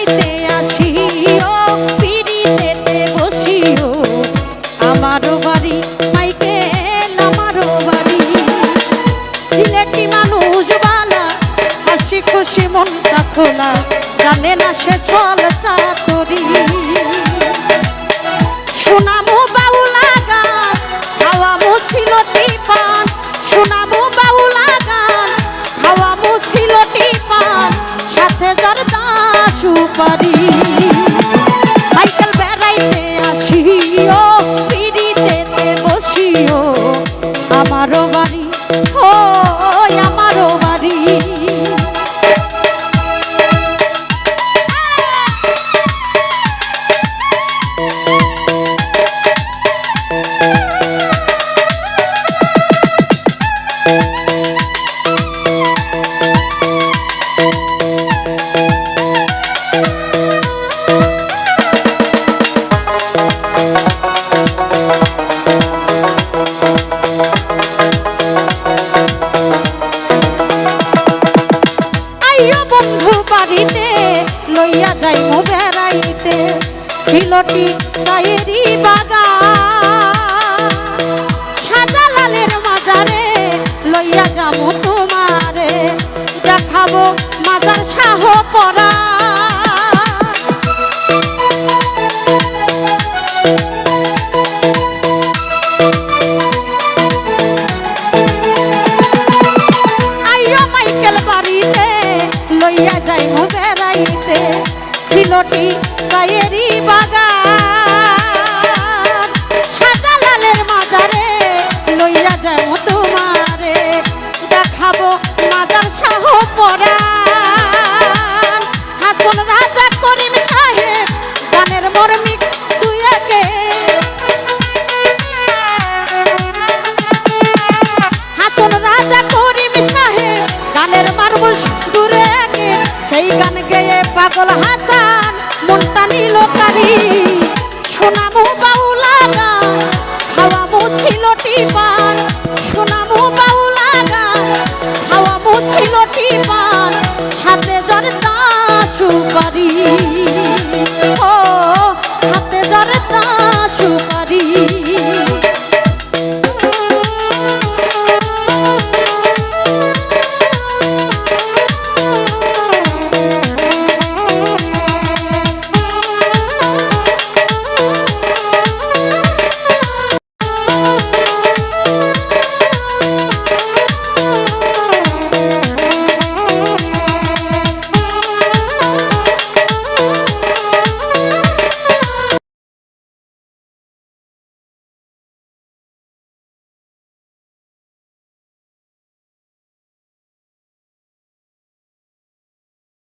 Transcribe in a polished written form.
বেড়াইতে আসিও পিড়িতেতে বসিও আমারও বাড়ি মাইকেল আমারও বাড়ি সিলেটি মানুষ বালা হাসি খুশি মনটা খোলা জানে না সে চল চাতুরি শোনামু বাউলা গান খাওয়ামু সিলটি পান শোনামু বাউলা গান খাওয়ামু সিলটি পান সাথে জর্দা সুপারি মাইকেল বেড়াইতে আসিও পিড়িতেতে বসিও আমারও বাড়ি ও আমারও বাড়ি লইয়া যাইমু বেড়াইতে সিলটি চায়েরি বাগান শাহজালালের মাজারে লইয়া যামু তোমারে দেখাবো মাজার শাহ পরা আইয়ো মাইকেল বাড়িতে লইয়া যাইমু বেড়াইতে সিলটি চায়েরি বাগান শাহজালালের মাজারে লইয়া যাইমু তোমারে দেখাবো মাজার শাহ পরাণ হাসন রাজা করিম সাহেব গানের মর্মিক তুই একে হাসন রাজা করিম সাহেব গানের মারবুল দূরে একে সেই গান গেয়ে পাগল হাসান মনটা নিল কারি শোনামু বাউলা গান খাওয়ামু সিলটি পান শোনামু বাউলা গান খাওয়ামু সিলটি পান সাথে জর্দা সুপারি